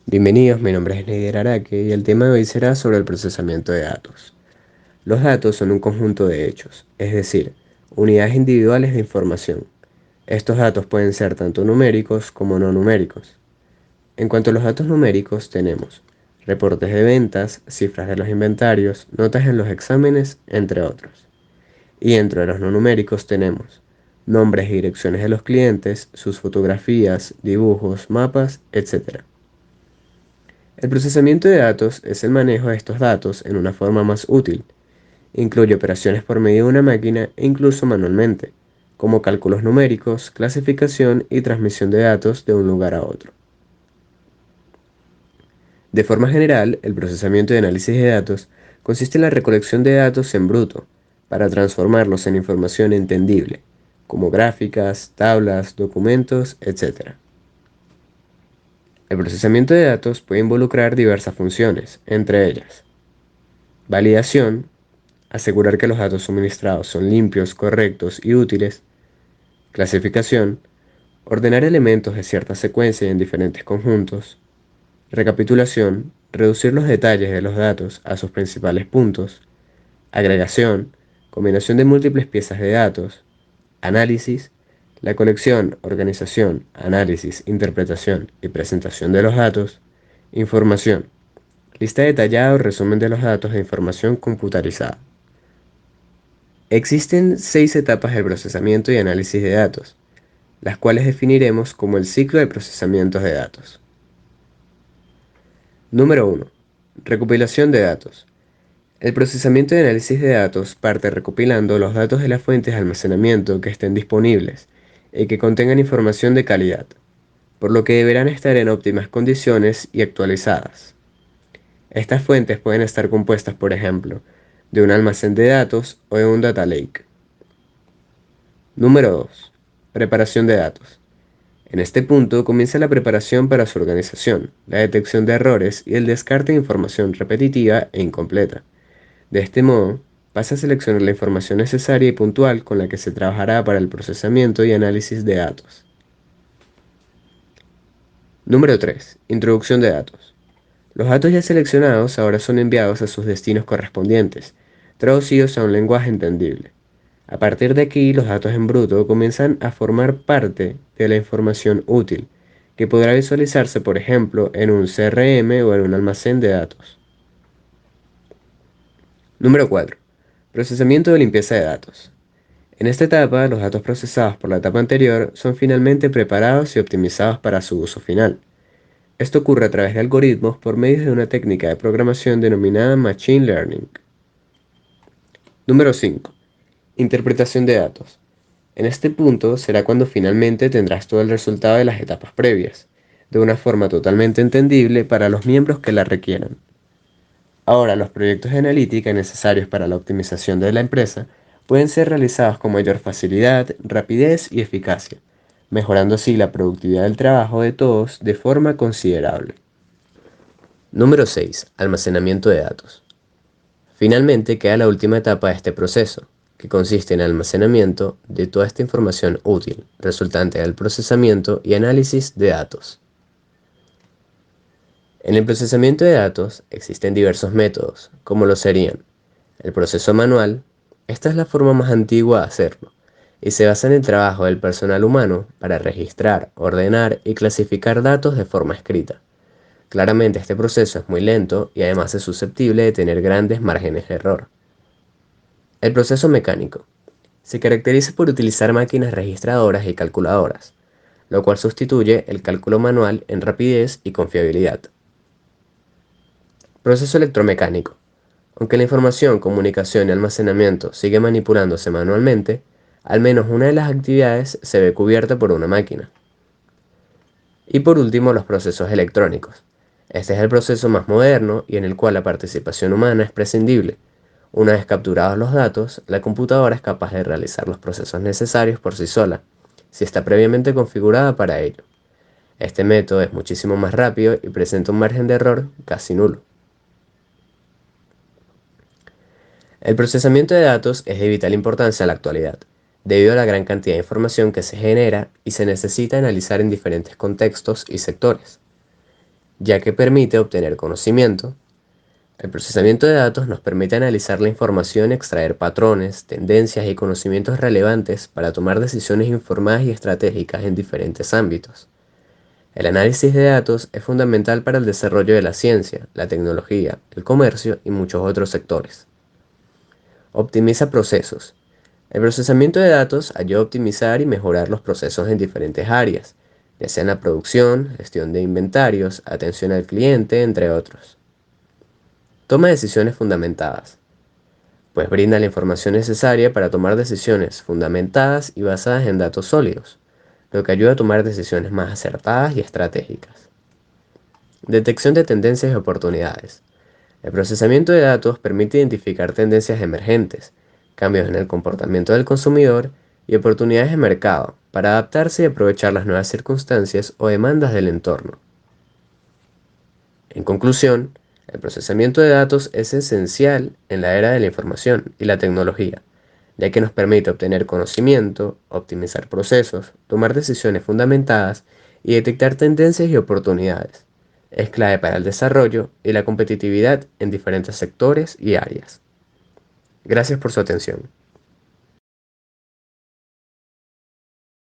Bienvenidos, mi nombre es Neider Araque y el tema de hoy será sobre el procesamiento de datos. Los datos son un conjunto de hechos, es decir, unidades individuales de información. Estos datos pueden ser tanto numéricos como no numéricos. En cuanto a los datos numéricos, tenemos reportes de ventas, cifras de los inventarios, notas en los exámenes, entre otros. Y dentro de los no numéricos tenemos nombres y direcciones de los clientes, sus fotografías, dibujos, mapas, etc. El procesamiento de datos es el manejo de estos datos en una forma más útil. Incluye operaciones por medio de una máquina e incluso manualmente, como cálculos numéricos, clasificación y transmisión de datos de un lugar a otro. De forma general, el procesamiento y análisis de datos consiste en la recolección de datos en bruto, para transformarlos en información entendible, como gráficas, tablas, documentos, etc. El procesamiento de datos puede involucrar diversas funciones, entre ellas validación, asegurar que los datos suministrados son limpios, correctos y útiles; clasificación, ordenar elementos de cierta secuencia en diferentes conjuntos; recapitulación, reducir los detalles de los datos a sus principales puntos; agregación, combinación de múltiples piezas de datos; análisis, la colección, organización, análisis, interpretación y presentación de los datos; información, lista detallada o resumen de los datos de información computarizada. Existen 6 etapas del procesamiento y análisis de datos, las cuales definiremos como el ciclo de procesamiento de datos. Número 1. Recopilación de datos. El procesamiento y análisis de datos parte recopilando los datos de las fuentes de almacenamiento que estén disponibles y que contengan información de calidad, por lo que deberán estar en óptimas condiciones y actualizadas. Estas fuentes pueden estar compuestas, por ejemplo, de un almacén de datos o de un data lake. Número 2. Preparación de datos. En este punto comienza la preparación para su organización, la detección de errores y el descarte de información repetitiva e incompleta. De este modo, pasa a seleccionar la información necesaria y puntual con la que se trabajará para el procesamiento y análisis de datos. Número 3. Introducción de datos. Los datos ya seleccionados ahora son enviados a sus destinos correspondientes, traducidos a un lenguaje entendible. A partir de aquí, los datos en bruto comienzan a formar parte de la información útil, que podrá visualizarse, por ejemplo, en un CRM o en un almacén de datos. Número 4. Procesamiento de limpieza de datos. En esta etapa, los datos procesados por la etapa anterior son finalmente preparados y optimizados para su uso final. Esto ocurre a través de algoritmos por medio de una técnica de programación denominada Machine Learning. Número 5. Interpretación de datos. En este punto será cuando finalmente tendrás todo el resultado de las etapas previas, de una forma totalmente entendible para los miembros que la requieran. Ahora, los proyectos de analítica necesarios para la optimización de la empresa pueden ser realizados con mayor facilidad, rapidez y eficacia, mejorando así la productividad del trabajo de todos de forma considerable. Número 6. Almacenamiento de datos. Finalmente queda la última etapa de este proceso, que consiste en el almacenamiento de toda esta información útil, resultante del procesamiento y análisis de datos. En el procesamiento de datos existen diversos métodos, como lo serían el proceso manual. Esta es la forma más antigua de hacerlo, y se basa en el trabajo del personal humano para registrar, ordenar y clasificar datos de forma escrita. Claramente este proceso es muy lento y además es susceptible de tener grandes márgenes de error. El proceso mecánico se caracteriza por utilizar máquinas registradoras y calculadoras, lo cual sustituye el cálculo manual en rapidez y confiabilidad. Proceso electromecánico. Aunque la información, comunicación y almacenamiento sigue manipulándose manualmente, al menos una de las actividades se ve cubierta por una máquina. Y por último, los procesos electrónicos. Este es el proceso más moderno y en el cual la participación humana es prescindible. Una vez capturados los datos, la computadora es capaz de realizar los procesos necesarios por sí sola, si está previamente configurada para ello. Este método es muchísimo más rápido y presenta un margen de error casi nulo. El procesamiento de datos es de vital importancia en la actualidad, debido a la gran cantidad de información que se genera y se necesita analizar en diferentes contextos y sectores. ya que permite obtener conocimiento. El procesamiento de datos nos permite analizar la información, extraer patrones, tendencias y conocimientos relevantes para tomar decisiones informadas y estratégicas en diferentes ámbitos. El análisis de datos es fundamental para el desarrollo de la ciencia, la tecnología, el comercio y muchos otros sectores. Optimiza procesos. El procesamiento de datos ayuda a optimizar y mejorar los procesos en diferentes áreas, ya sea en la producción, gestión de inventarios, atención al cliente, entre otros. Toma decisiones fundamentadas, pues brinda la información necesaria para tomar decisiones fundamentadas y basadas en datos sólidos, lo que ayuda a tomar decisiones más acertadas y estratégicas. Detección de tendencias y oportunidades. El procesamiento de datos permite identificar tendencias emergentes, cambios en el comportamiento del consumidor y oportunidades de mercado para adaptarse y aprovechar las nuevas circunstancias o demandas del entorno. En conclusión, el procesamiento de datos es esencial en la era de la información y la tecnología, ya que nos permite obtener conocimiento, optimizar procesos, tomar decisiones fundamentadas y detectar tendencias y oportunidades. Es clave para el desarrollo y la competitividad en diferentes sectores y áreas. Gracias por su atención.